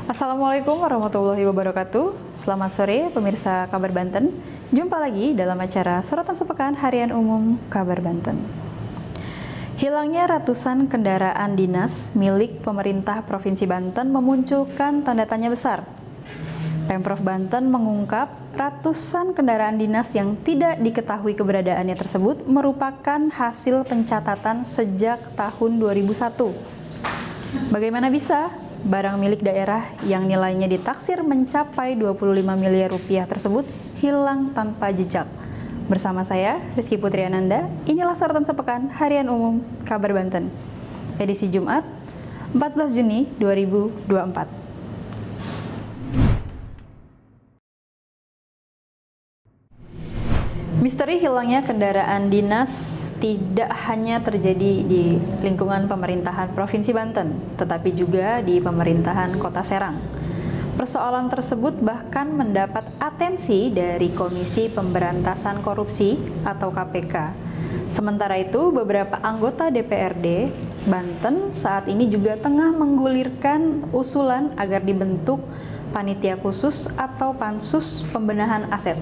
Assalamualaikum warahmatullahi wabarakatuh. Selamat sore pemirsa Kabar Banten. Jumpa lagi dalam acara Sorotan Sepekan Harian Umum Kabar Banten. Hilangnya ratusan kendaraan dinas milik pemerintah Provinsi Banten memunculkan tanda tanya besar. Pemprov Banten mengungkap ratusan kendaraan dinas yang tidak diketahui keberadaannya tersebut merupakan hasil pencatatan sejak tahun 2001. Bagaimana bisa barang milik daerah yang nilainya ditaksir mencapai 25 miliar rupiah tersebut hilang tanpa jejak? Bersama saya, Rizky Putri Ananda, inilah Sorotan Sepekan Harian Umum Kabar Banten, edisi Jumat, 14 Juni 2024. Misteri hilangnya kendaraan dinas tidak hanya terjadi di lingkungan pemerintahan Provinsi Banten, tetapi juga di pemerintahan Kota Serang. Persoalan tersebut bahkan mendapat atensi dari Komisi Pemberantasan Korupsi atau KPK. Sementara itu, beberapa anggota DPRD Banten saat ini juga tengah menggulirkan usulan agar dibentuk panitia khusus atau pansus pembenahan aset.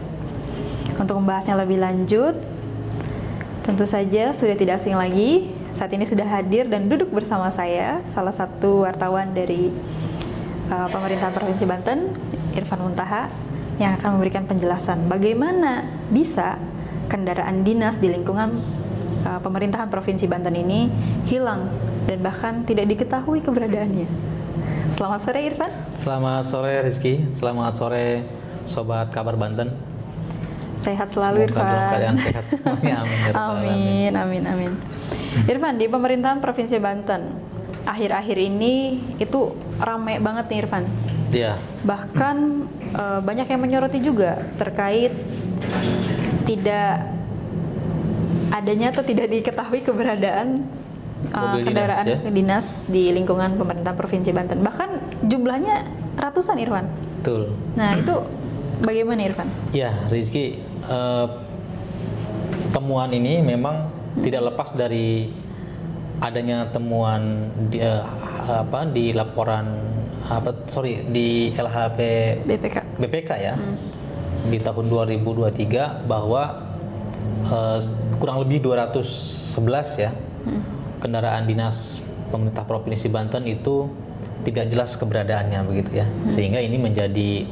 Untuk membahasnya lebih lanjut, tentu saja sudah tidak asing lagi, saat ini sudah hadir dan duduk bersama saya salah satu wartawan dari pemerintahan Provinsi Banten, Irfan Muntaha, yang akan memberikan penjelasan bagaimana bisa kendaraan dinas di lingkungan pemerintahan Provinsi Banten ini hilang dan bahkan tidak diketahui keberadaannya. Selamat sore Irfan. Selamat sore Rizky, selamat sore Sobat Kabar Banten. Sehat selalu Semoga Irfan. dalam keadaan sehat semuanya. Amin. Amin. Irfan, di pemerintahan Provinsi Banten akhir-akhir ini itu ramai banget nih Irfan. Iya. Bahkan banyak yang menyoroti juga terkait tidak adanya atau tidak diketahui keberadaan kendaraan dinas di lingkungan pemerintahan Provinsi Banten. Bahkan jumlahnya ratusan Irfan. Betul. Nah itu bagaimana Irfan? Ya Rizky, temuan ini memang tidak lepas dari adanya temuan di laporan di LHP BPK ya di tahun 2023 bahwa kurang lebih 211 ya kendaraan dinas pemerintah Provinsi Banten itu tidak jelas keberadaannya begitu ya, sehingga ini menjadi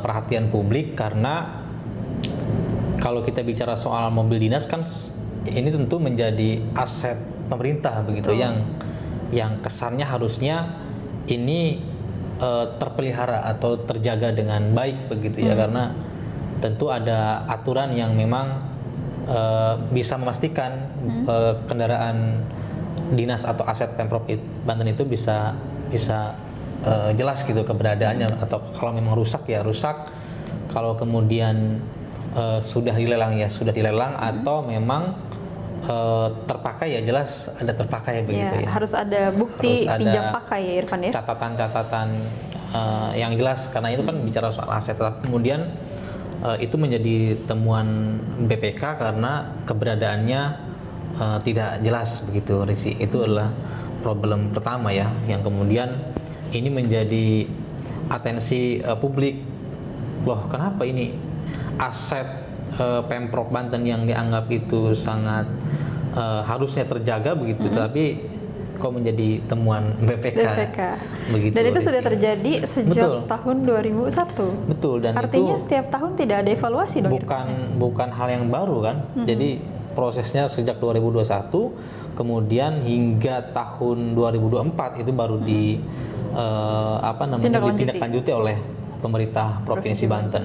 perhatian publik karena kalau kita bicara soal mobil dinas kan ini tentu menjadi aset pemerintah begitu yang kesannya harusnya ini terpelihara atau terjaga dengan baik begitu ya, karena tentu ada aturan yang memang bisa memastikan kendaraan dinas atau aset Pemprov Banten itu bisa jelas gitu keberadaannya, atau kalau memang rusak ya rusak, kalau kemudian sudah dilelang atau memang terpakai ya jelas ada terpakai begitu ya. Harus ada bukti pinjam pakai ya Irfan ya. Catatan yang jelas, karena itu kan bicara soal aset. Tapi kemudian itu menjadi temuan BPK karena keberadaannya tidak jelas begitu Rizky. Itu adalah problem pertama ya, yang kemudian ini menjadi atensi publik. Loh, kenapa ini aset Pemprov Banten yang dianggap itu sangat harusnya terjaga begitu, tapi kok menjadi temuan BPK. Begitu. Dan itu sudah terjadi sejak tahun 2001. Betul, dan artinya itu setiap tahun tidak ada evaluasi dong. Bukan hal yang baru kan. Jadi prosesnya sejak 2021, kemudian hingga tahun 2024 itu baru ditindaklanjuti oleh pemerintah Provinsi Banten.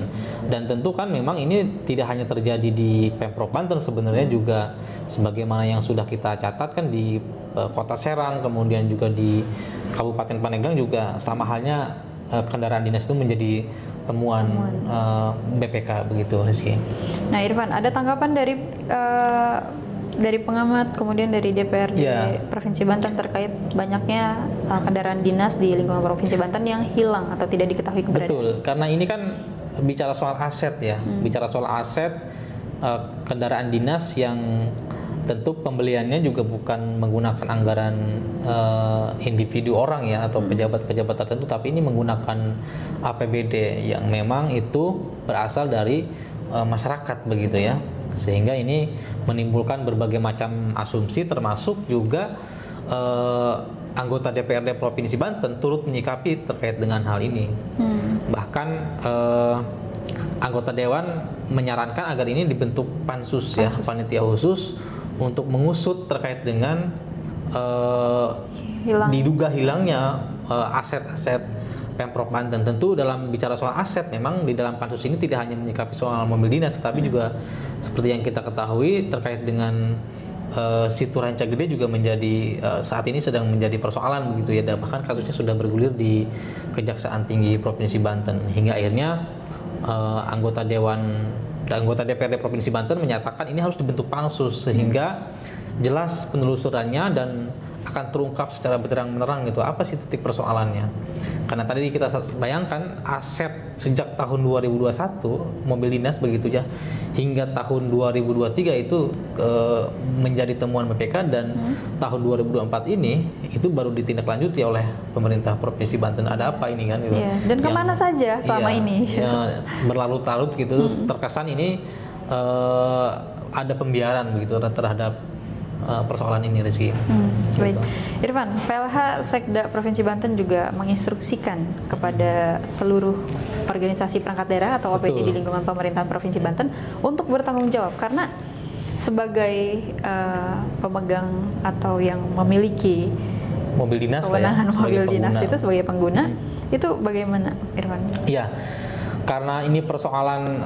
Dan tentu kan memang ini tidak hanya terjadi di Pemprov Banten, sebenarnya juga sebagaimana yang sudah kita catat kan di Kota Serang, kemudian juga di Kabupaten Pandeglang juga sama halnya kendaraan dinas itu menjadi temuan BPK begitu Rizky. Nah Irfan, ada tanggapan dari pengamat, kemudian dari DPRD Provinsi Banten terkait banyaknya kendaraan dinas di lingkungan Provinsi Banten yang hilang atau tidak diketahui keberadaan. Betul, karena ini kan bicara soal aset ya, bicara soal aset kendaraan dinas yang tentu pembeliannya juga bukan menggunakan anggaran individu orang ya atau pejabat-pejabat tertentu, tapi ini menggunakan APBD yang memang itu berasal dari masyarakat begitu ya, sehingga ini menimbulkan berbagai macam asumsi, termasuk juga anggota DPRD Provinsi Banten turut menyikapi terkait dengan hal ini. Bahkan anggota dewan menyarankan agar ini dibentuk pansus ya, panitia khusus untuk mengusut terkait dengan diduga hilangnya aset-aset Pemprov Banten. Tentu dalam bicara soal aset, memang di dalam pansus ini tidak hanya menyikapi soal mobil dinas, tetapi juga seperti yang kita ketahui terkait dengan Situ Rancagede juga menjadi saat ini sedang menjadi persoalan begitu ya. Dan bahkan kasusnya sudah bergulir di Kejaksaan Tinggi Provinsi Banten, hingga akhirnya anggota DPRD Provinsi Banten menyatakan ini harus dibentuk pansus sehingga jelas penelusurannya dan akan terungkap secara benderang-benderang gitu apa sih titik persoalannya. Karena tadi kita bayangkan aset sejak tahun 2021 mobil dinas begitu ya hingga tahun 2023 itu menjadi temuan BPK, dan tahun 2024 ini itu baru ditindaklanjuti oleh pemerintah Provinsi Banten. Ada apa ini kan gitu. Dan kemana saja selama ini? Ya, berlarut-larut gitu. Terkesan ini ada pembiaran begitu terhadap persoalan ini, Rizky. Baik, Irfan, PLH Sekda Provinsi Banten juga menginstruksikan kepada seluruh organisasi perangkat daerah atau OPD di lingkungan pemerintahan Provinsi Banten untuk bertanggung jawab, karena sebagai pemegang atau yang memiliki mobil dinas, kewenangan mobil dinas itu sebagai pengguna, itu bagaimana, Irfan? Iya. Karena ini persoalan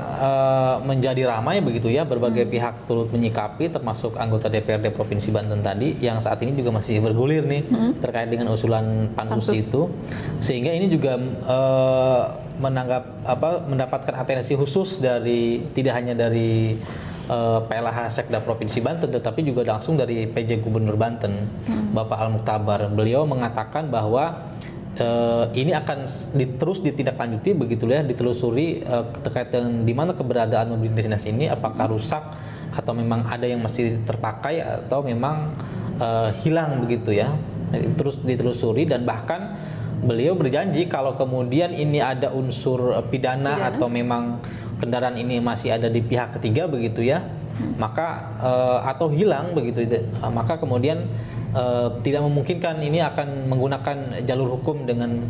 menjadi ramai begitu ya, berbagai pihak turut menyikapi, termasuk anggota DPRD Provinsi Banten tadi yang saat ini juga masih bergulir nih terkait dengan usulan pansus itu, sehingga ini juga mendapatkan atensi khusus dari tidak hanya dari PLH Sekda Provinsi Banten, tetapi juga langsung dari PJ Gubernur Banten, Bapak Al Muktabar. Beliau mengatakan bahwa ini akan terus ditindaklanjuti begitu ya, ditelusuri terkait dengan di mana keberadaan mobil dinas ini, apakah rusak atau memang ada yang masih terpakai atau memang hilang begitu ya, terus ditelusuri. Dan bahkan beliau berjanji kalau kemudian ini ada unsur pidana atau memang kendaraan ini masih ada di pihak ketiga begitu ya, maka atau hilang begitu, maka kemudian tidak memungkinkan ini akan menggunakan jalur hukum dengan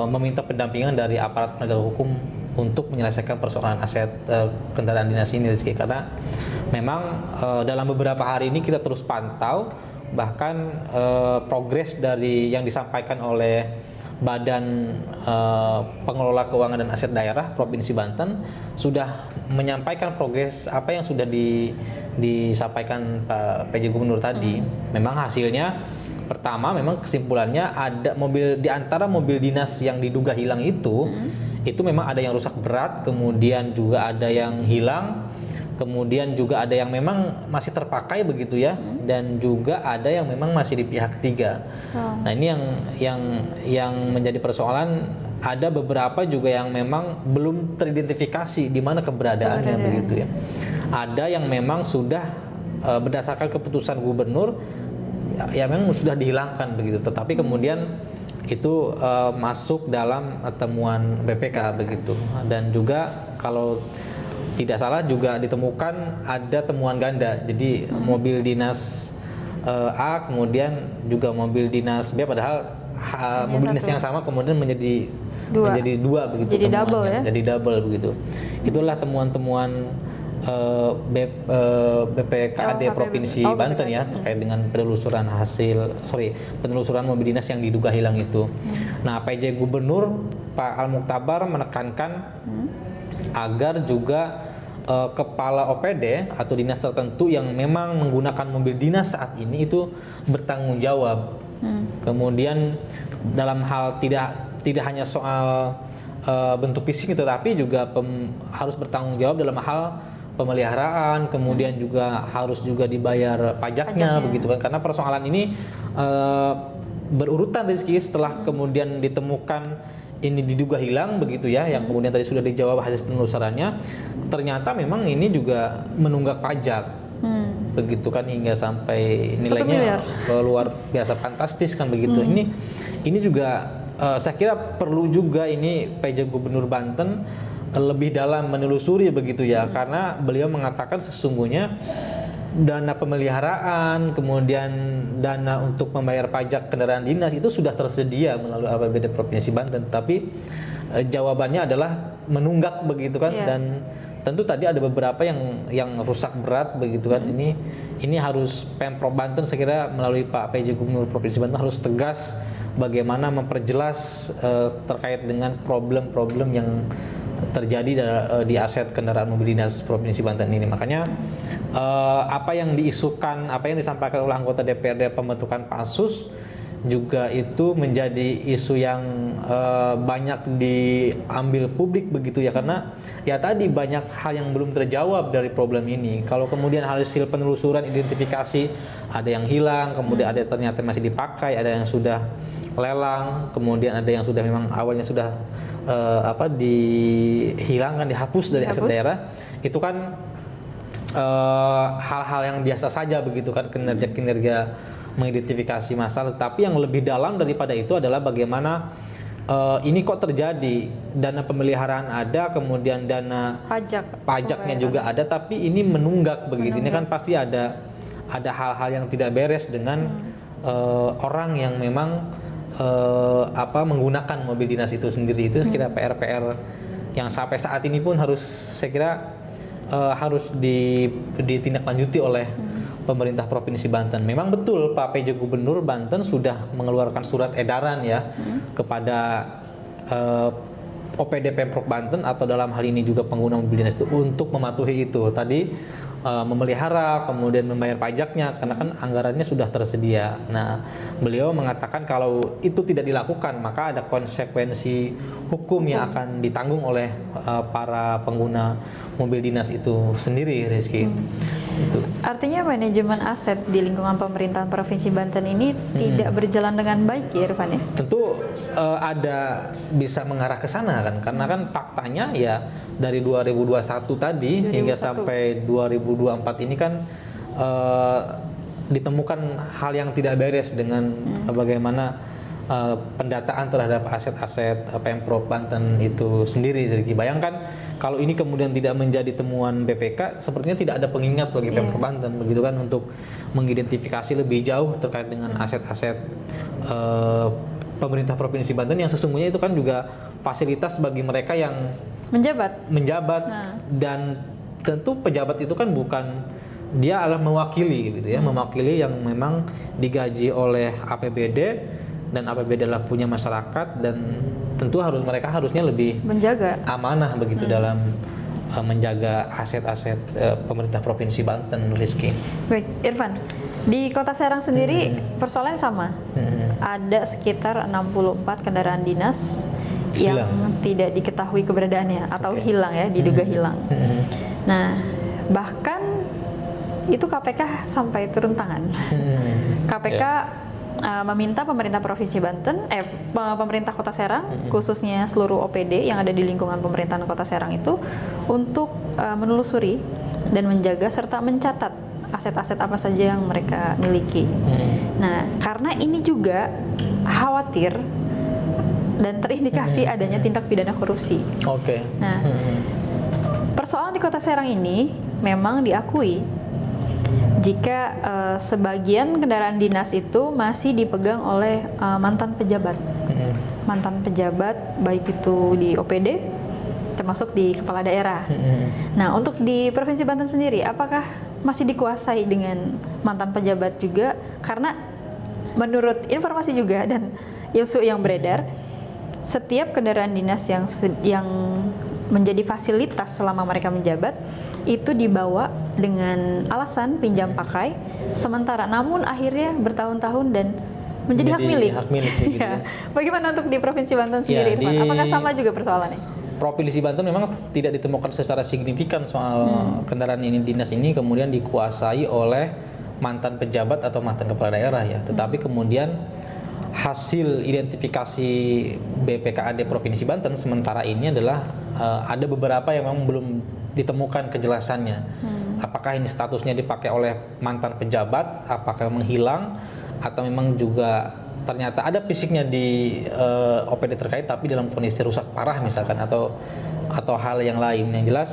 meminta pendampingan dari aparat penegak hukum untuk menyelesaikan persoalan aset kendaraan dinas ini, Rizky. Karena memang dalam beberapa hari ini kita terus pantau, bahkan progres dari yang disampaikan oleh Badan Pengelola Keuangan dan Aset Daerah Provinsi Banten sudah menyampaikan progres apa yang sudah disampaikan Pak PJ Gubernur tadi. Memang hasilnya pertama, memang kesimpulannya ada mobil di antara mobil dinas yang diduga hilang itu memang ada yang rusak berat, kemudian juga ada yang hilang, kemudian juga ada yang memang masih terpakai begitu ya, dan juga ada yang memang masih di pihak ketiga. Nah ini yang menjadi persoalan. Ada beberapa juga yang memang belum teridentifikasi di mana keberadaannya begitu ya. Ada yang memang sudah berdasarkan keputusan gubernur ya memang sudah dihilangkan begitu, tetapi kemudian itu masuk dalam temuan BPK begitu. Dan juga kalau tidak salah juga ditemukan ada temuan ganda, jadi mobil dinas A kemudian juga mobil dinas B, padahal mobil dinas yang sama kemudian menjadi dua begitu, jadi double ya, jadi double begitu. Itulah temuan-temuan BPKAD Provinsi Banten ya, terkait dengan penelusuran penelusuran mobil dinas yang diduga hilang itu. Nah, PJ Gubernur Pak Al Muktabar menekankan agar juga kepala OPD atau dinas tertentu yang memang menggunakan mobil dinas saat ini itu bertanggung jawab. Kemudian dalam hal tidak hanya soal bentuk fisik, tetapi juga harus bertanggung jawab dalam hal pemeliharaan, kemudian juga harus juga dibayar pajaknya begitu kan. Karena persoalan ini berurutan, Rizky, setelah kemudian ditemukan ini diduga hilang begitu ya, yang kemudian tadi sudah dijawab hasil penelusurannya, ternyata memang ini juga menunggak pajak. begitu kan, hingga sampai nilainya luar biasa fantastis kan begitu. Ini juga saya kira perlu juga ini PJ Gubernur Banten lebih dalam menelusuri begitu ya, karena beliau mengatakan sesungguhnya dana pemeliharaan, kemudian dana untuk membayar pajak kendaraan dinas itu sudah tersedia melalui APBD Provinsi Banten, tapi jawabannya adalah menunggak begitu kan. Dan tentu tadi ada beberapa yang rusak berat begitu kan. Ini harus Pemprov Banten saya kira melalui Pak PJ Gubernur Provinsi Banten harus tegas bagaimana memperjelas terkait dengan problem-problem yang terjadi di aset kendaraan mobil dinas Provinsi Banten ini. Makanya apa yang diisukan, apa yang disampaikan oleh anggota DPRD pembentukan pansus juga itu menjadi isu yang banyak diambil publik begitu ya, karena ya tadi banyak hal yang belum terjawab dari problem ini. Kalau kemudian hasil penelusuran identifikasi ada yang hilang, kemudian ada yang ternyata masih dipakai, ada yang sudah lelang, kemudian ada yang sudah memang awalnya sudah dihilangkan, dihapus dari aset daerah, itu kan hal-hal yang biasa saja begitu kan, kinerja mengidentifikasi masalah. Tapi yang lebih dalam daripada itu adalah bagaimana ini kok terjadi, dana pemeliharaan ada, kemudian dana pajaknya juga ada, tapi ini menunggak begitu. Ini kan pasti ada hal-hal yang tidak beres dengan orang yang memang menggunakan mobil dinas itu sendiri. Itu kira PR yang sampai saat ini pun harus saya kira harus ditindaklanjuti oleh pemerintah Provinsi Banten. Memang betul Pak PJ Gubernur Banten sudah mengeluarkan surat edaran ya kepada OPD Pemprov Banten atau dalam hal ini juga pengguna mobil dinas itu untuk mematuhi itu tadi, memelihara, kemudian membayar pajaknya, karena kan anggarannya sudah tersedia. Nah, beliau mengatakan kalau itu tidak dilakukan maka ada konsekuensi hukum yang akan ditanggung oleh para pengguna mobil dinas itu sendiri, Rizky. Itu. Artinya manajemen aset di lingkungan pemerintahan Provinsi Banten ini tidak berjalan dengan baik ya, Irfan ya? Tentu ada bisa mengarah ke sana kan, karena kan faktanya ya dari 2021 tadi hingga sampai 2024 ini kan ditemukan hal yang tidak beres dengan bagaimana pendataan terhadap aset-aset Pemprov Banten itu sendiri. Jadi bayangkan kalau ini kemudian tidak menjadi temuan BPK, sepertinya tidak ada pengingat bagi Pemprov Banten begitu kan untuk mengidentifikasi lebih jauh terkait dengan aset-aset pemerintah Provinsi Banten yang sesungguhnya itu kan juga fasilitas bagi mereka yang menjabat. Dan tentu pejabat itu kan bukan, dia adalah mewakili gitu ya, mewakili yang memang digaji oleh APBD, dan APBD adalah punya masyarakat, dan tentu mereka harusnya lebih menjaga amanah begitu dalam menjaga aset-aset pemerintah Provinsi Banten, Rizky. Baik, Irfan, di Kota Serang sendiri persoalannya sama. Ada sekitar 64 kendaraan dinas yang tidak diketahui keberadaannya atau hilang ya, diduga hilang. Nah, bahkan itu KPK sampai turun tangan. KPK meminta pemerintah Provinsi Banten, pemerintah Kota Serang, khususnya seluruh OPD yang ada di lingkungan pemerintahan Kota Serang itu untuk menelusuri dan menjaga serta mencatat aset-aset apa saja yang mereka miliki. Nah, karena ini juga khawatir dan terindikasi adanya tindak pidana korupsi. Nah, persoalan di Kota Serang ini memang diakui jika sebagian kendaraan dinas itu masih dipegang oleh mantan pejabat. Mantan pejabat baik itu di OPD termasuk di kepala daerah. Nah, untuk di Provinsi Banten sendiri apakah masih dikuasai dengan mantan pejabat juga? Karena menurut informasi juga dan isu yang beredar, setiap kendaraan dinas yang menjadi fasilitas selama mereka menjabat itu dibawa dengan alasan pinjam pakai sementara, namun akhirnya bertahun-tahun dan menjadi hak milik. Ya. Bagaimana untuk di Provinsi Banten sendiri, Irfan? Apakah sama juga persoalannya? Provinsi Banten memang tidak ditemukan secara signifikan soal kendaraan ini dinas ini kemudian dikuasai oleh mantan pejabat atau mantan kepala daerah ya. Tetapi kemudian hasil identifikasi BPKAD Provinsi Banten sementara ini adalah ada beberapa yang memang belum ditemukan kejelasannya. Apakah ini statusnya dipakai oleh mantan pejabat, apakah memang hilang, atau memang juga ternyata ada fisiknya di OPD terkait tapi dalam kondisi rusak parah misalkan, atau hal yang lain. Yang jelas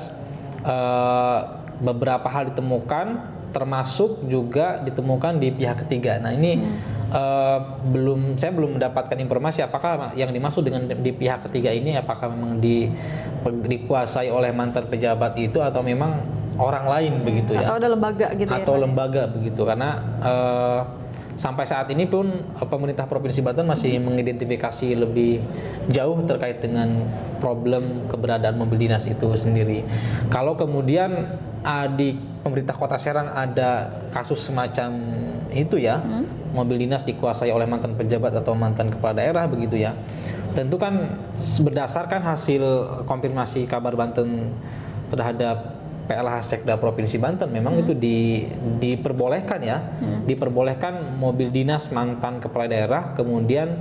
beberapa hal ditemukan, termasuk juga ditemukan di pihak ketiga. Nah ini saya belum mendapatkan informasi apakah yang dimaksud dengan di pihak ketiga ini apakah memang dikuasai oleh mantan pejabat itu atau memang orang lain begitu ya, atau ada lembaga gitu atau ya, lembaga begitu, karena sampai saat ini pun pemerintah Provinsi Banten masih mengidentifikasi lebih jauh terkait dengan problem keberadaan mobil dinas itu sendiri. Kalau kemudian di pemerintah Kota Serang ada kasus semacam itu ya, mobil dinas dikuasai oleh mantan pejabat atau mantan kepala daerah begitu ya, tentu kan berdasarkan hasil konfirmasi kabar Banten terhadap PLH Sekda Provinsi Banten memang itu diperbolehkan ya, diperbolehkan mobil dinas mantan kepala daerah, kemudian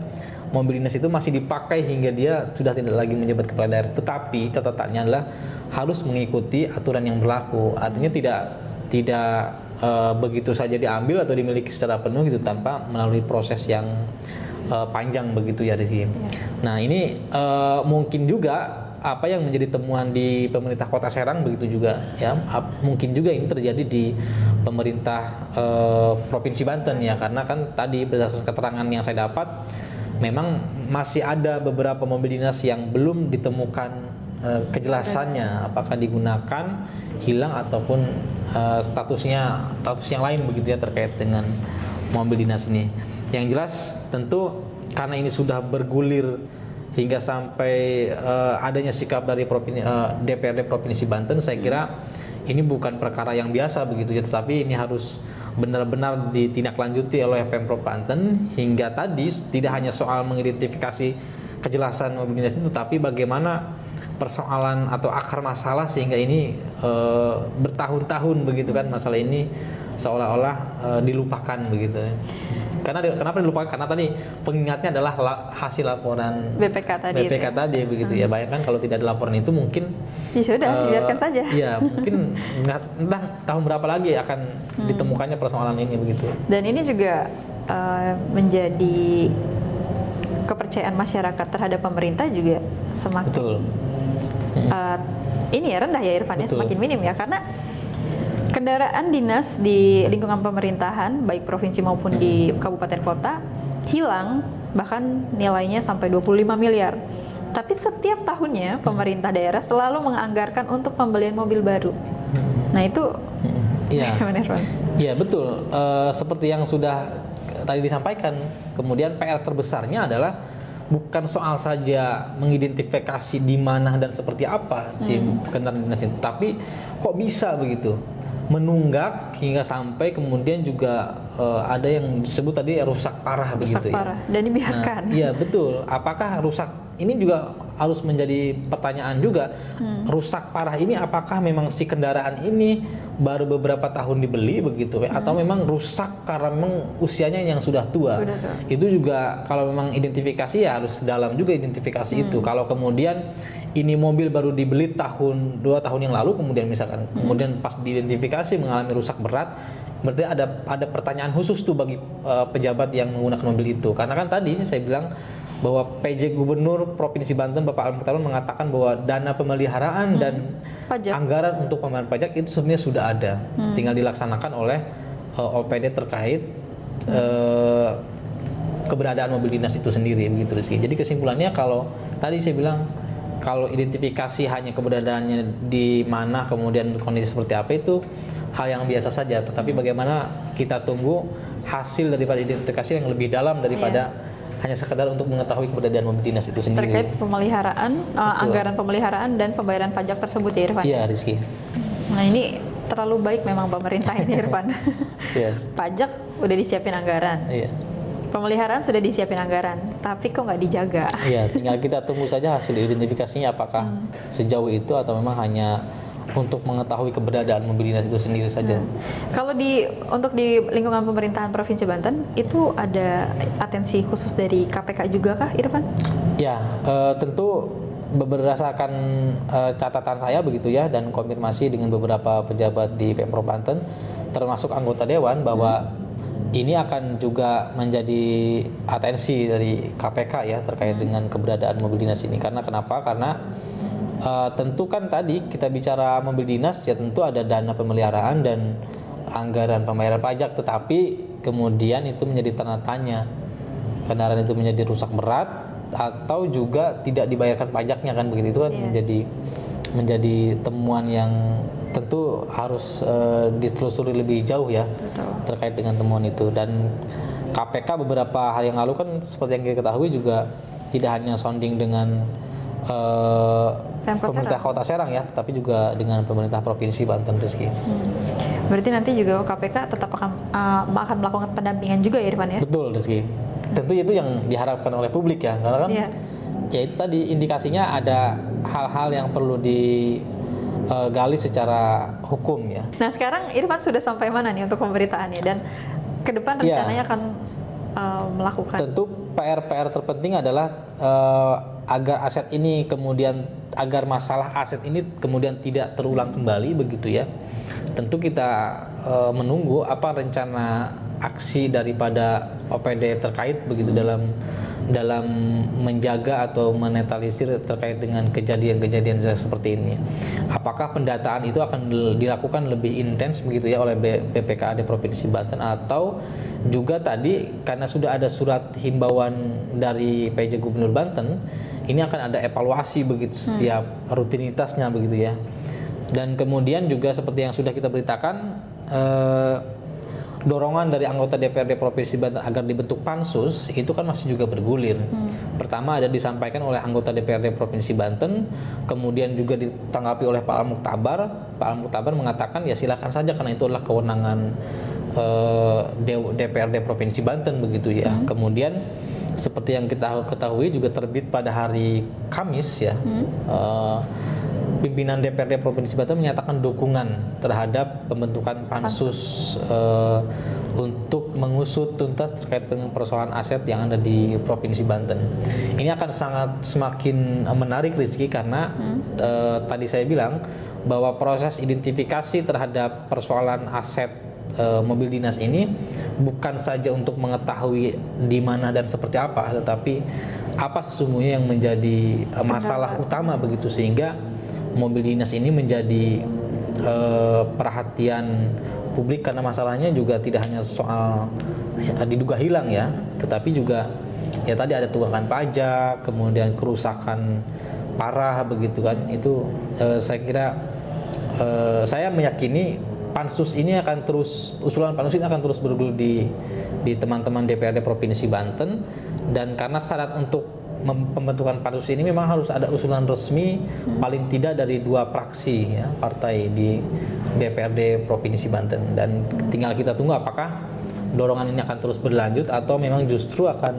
mobil dinas itu masih dipakai hingga dia sudah tidak lagi menjabat kepala daerah. Tetapi catatannya adalah harus mengikuti aturan yang berlaku. Artinya tidak begitu saja diambil atau dimiliki secara penuh gitu tanpa melalui proses yang panjang begitu ya Rizky. Nah ini mungkin juga apa yang menjadi temuan di pemerintah Kota Serang begitu juga ya, mungkin juga ini terjadi di pemerintah Provinsi Banten ya, karena kan tadi berdasarkan keterangan yang saya dapat memang masih ada beberapa mobil dinas yang belum ditemukan kejelasannya apakah digunakan, hilang ataupun status yang lain begitu ya terkait dengan mobil dinas ini. Yang jelas tentu karena ini sudah bergulir hingga sampai adanya sikap dari DPRD Provinsi Banten, saya kira ini bukan perkara yang biasa begitu ya, tetapi ini harus benar-benar ditindaklanjuti oleh Pemprov Banten hingga tadi tidak hanya soal mengidentifikasi kejelasan mobil dinas itu, tapi bagaimana persoalan atau akar masalah sehingga ini bertahun-tahun begitu kan masalah ini seolah-olah dilupakan begitu. Kenapa dilupakan? Karena tadi pengingatnya adalah hasil laporan BPK tadi begitu ya. Bayangkan kalau tidak ada laporan itu mungkin ya sudah biarkan saja. Ya mungkin entah tahun berapa lagi akan ditemukannya persoalan ini begitu. Dan ini juga menjadi kepercayaan masyarakat terhadap pemerintah juga semakin ini ya rendah ya Irfan ya, semakin minim ya, karena kendaraan dinas di lingkungan pemerintahan baik provinsi maupun di kabupaten kota hilang bahkan nilainya sampai 25 miliar. Tapi setiap tahunnya pemerintah daerah selalu menganggarkan untuk pembelian mobil baru. Nah itu gimana Irfan? Iya betul, seperti yang sudah tadi disampaikan. Kemudian PR terbesarnya adalah bukan soal saja mengidentifikasi di mana dan seperti apa si kendaraan dinas itu, tapi kok bisa begitu menunggak hingga sampai kemudian juga ada yang disebut tadi rusak parah begitu parah, ya. Dan dibiarkan. Nah, iya betul. Apakah rusak ini juga harus menjadi pertanyaan juga. Rusak parah ini apakah memang si kendaraan ini baru beberapa tahun dibeli begitu atau memang rusak karena memang usianya yang sudah tua. Itu juga kalau memang identifikasi ya harus dalam juga identifikasi itu. Kalau kemudian ini mobil baru dibeli 2 tahun yang lalu kemudian misalkan kemudian pas diidentifikasi mengalami rusak berat, berarti ada pertanyaan khusus tuh bagi pejabat yang menggunakan mobil itu. Karena kan tadi saya bilang bahwa PJ Gubernur Provinsi Banten Bapak Al-Mukhtarun mengatakan bahwa dana pemeliharaan dan anggaran untuk pembayaran pajak itu sebenarnya sudah ada, tinggal dilaksanakan oleh OPD terkait keberadaan mobil dinas itu sendiri begitu Rizky. Jadi kesimpulannya kalau tadi saya bilang kalau identifikasi hanya keberadaannya di mana kemudian kondisi seperti apa itu hal yang biasa saja, tetapi bagaimana kita tunggu hasil daripada identifikasi yang lebih dalam daripada hanya sekadar untuk mengetahui keberadaan mobil dinas itu sendiri. Terkait pemeliharaan, anggaran pemeliharaan dan pembayaran pajak tersebut ya Irfan? Iya Rizky. Nah ini terlalu baik memang pemerintah ini Irfan. Pajak udah disiapin anggaran. Pemeliharaan sudah disiapin anggaran, tapi kok nggak dijaga? Iya, tinggal kita tunggu saja hasil identifikasinya apakah sejauh itu atau memang hanya untuk mengetahui keberadaan mobil dinas itu sendiri saja. Kalau untuk di lingkungan pemerintahan Provinsi Banten itu ada atensi khusus dari KPK juga kah, Irfan? Ya, tentu berdasarkan catatan saya begitu ya, dan konfirmasi dengan beberapa pejabat di Pemprov Banten, termasuk anggota dewan, bahwa ini akan juga menjadi atensi dari KPK ya terkait dengan keberadaan mobil dinas ini. Karena kenapa? Karena tentu kan tadi kita bicara mobil dinas ya, tentu ada dana pemeliharaan dan anggaran pembayaran pajak, tetapi kemudian itu menjadi tanda tanya, kendaraan itu menjadi rusak berat atau juga tidak dibayarkan pajaknya kan, begitu. Itu kan menjadi temuan yang tentu harus ditelusuri lebih jauh ya. Betul. Terkait dengan temuan itu. Dan KPK beberapa hari yang lalu kan seperti yang kita ketahui juga tidak hanya sounding dengan pemerintah Kota Serang ya, tapi juga dengan pemerintah Provinsi Banten, Rizky. Berarti nanti juga KPK tetap akan melakukan pendampingan juga ya, Irfan ya? Betul, Rizky. Tentu itu yang diharapkan oleh publik ya, karena kan ya itu tadi indikasinya ada hal-hal yang perlu digali secara hukum ya. Nah sekarang Irfan sudah sampai mana nih untuk pemberitaannya, dan ke depan rencananya akan melakukan? Tentu PR terpenting adalah agar aset ini kemudian, agar masalah aset ini kemudian tidak terulang kembali begitu ya. Tentu kita menunggu apa rencana aksi daripada OPD terkait begitu dalam menjaga atau menetralisir terkait dengan kejadian-kejadian seperti ini. Apakah pendataan itu akan dilakukan lebih intens begitu ya oleh BPKAD Provinsi Banten, atau juga tadi karena sudah ada surat himbauan dari PJ Gubernur Banten, ini akan ada evaluasi begitu setiap rutinitasnya begitu ya. Dan kemudian juga seperti yang sudah kita beritakan, dorongan dari anggota DPRD Provinsi Banten agar dibentuk pansus itu kan masih juga bergulir. Pertama ada disampaikan oleh anggota DPRD Provinsi Banten, kemudian juga ditanggapi oleh Pak Al-Mukhtabar. Pak Al-Mukhtabar mengatakan ya silakan saja karena itu adalah kewenangan DPRD Provinsi Banten begitu ya. Kemudian seperti yang kita ketahui juga terbit pada hari Kamis ya. Pimpinan DPRD Provinsi Banten menyatakan dukungan terhadap pembentukan pansus untuk mengusut tuntas terkait dengan persoalan aset yang ada di Provinsi Banten. Ini akan semakin menarik, Rizky, karena tadi saya bilang bahwa proses identifikasi terhadap persoalan aset mobil dinas ini bukan saja untuk mengetahui di mana dan seperti apa, tetapi apa sesungguhnya yang menjadi masalah utama begitu, sehingga mobil dinas ini menjadi perhatian publik, karena masalahnya juga tidak hanya soal diduga hilang ya, tetapi juga ya tadi ada tunggakan pajak, kemudian kerusakan parah begitu kan. Itu saya kira saya meyakini pansus ini akan terus, usulan pansus ini akan terus bergulir di teman-teman DPRD Provinsi Banten. Dan karena syarat untuk pembentukan pansus ini memang harus ada usulan resmi paling tidak dari 2 fraksi ya, partai di DPRD Provinsi Banten. Dan tinggal kita tunggu apakah dorongan ini akan terus berlanjut atau memang justru akan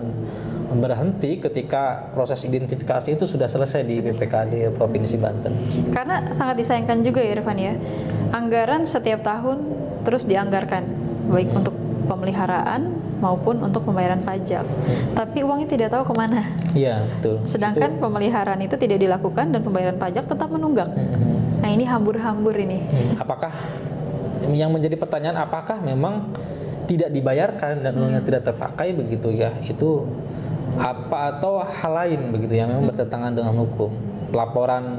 berhenti ketika proses identifikasi itu sudah selesai di BPKAD Provinsi Banten. Karena sangat disayangkan juga ya, Irfan ya, anggaran setiap tahun terus dianggarkan baik untuk pemeliharaan maupun untuk pembayaran pajak, tapi uangnya tidak tahu kemana. Iya, betul. Sedangkan pemeliharaan itu tidak dilakukan dan pembayaran pajak tetap menunggak. Nah ini hambur-hambur ini. Apakah yang menjadi pertanyaan, apakah memang tidak dibayarkan dan uangnya tidak terpakai begitu ya? Itu apa atau hal lain begitu yang memang bertentangan dengan hukum? Pelaporan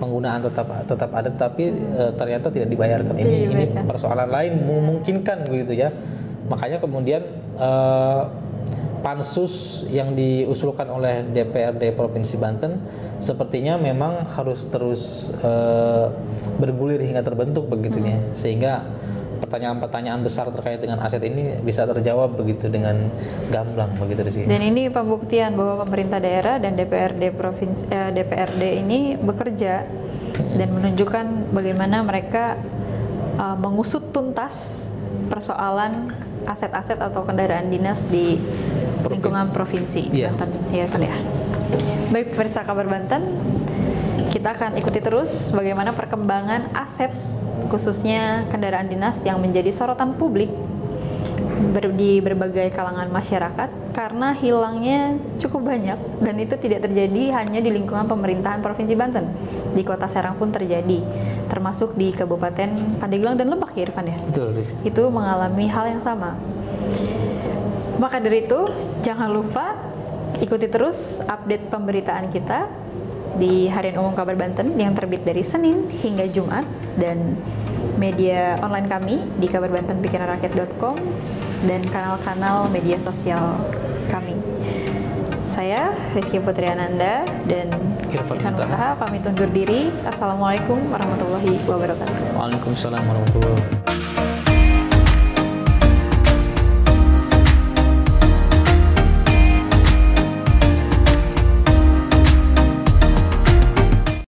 penggunaan tetap ada, tapi ternyata tidak dibayarkan. Ini persoalan lain memungkinkan begitu ya. Makanya kemudian pansus yang diusulkan oleh DPRD Provinsi Banten sepertinya memang harus terus bergulir hingga terbentuk begitunya, sehingga pertanyaan-pertanyaan besar terkait dengan aset ini bisa terjawab begitu dengan gamblang begitu di sini. Dan ini pembuktian bahwa pemerintah daerah dan DPRD ini bekerja dan menunjukkan bagaimana mereka mengusut tuntas persoalan aset-aset atau kendaraan dinas di lingkungan provinsi Banten. Ya kan ya. Baik, pemirsa Kabar Banten, kita akan ikuti terus bagaimana perkembangan aset khususnya kendaraan dinas yang menjadi sorotan publik di berbagai kalangan masyarakat karena hilangnya cukup banyak, dan itu tidak terjadi hanya di lingkungan pemerintahan Provinsi Banten. Di Kota Serang pun terjadi, termasuk di Kabupaten Pandeglang dan Lebak ya Irfan ya? Betul. Itu mengalami hal yang sama. Maka dari itu, jangan lupa ikuti terus update pemberitaan kita di Harian Umum Kabar Banten yang terbit dari Senin hingga Jumat, dan media online kami di kabarbantenpikiranrakyat.com dan kanal-kanal media sosial kami. Saya Rizky Putri Ananda dan Irfan Mutaha pamit undur diri. Assalamualaikum warahmatullahi wabarakatuh. Waalaikumsalam warahmatullahi wabarakatuh.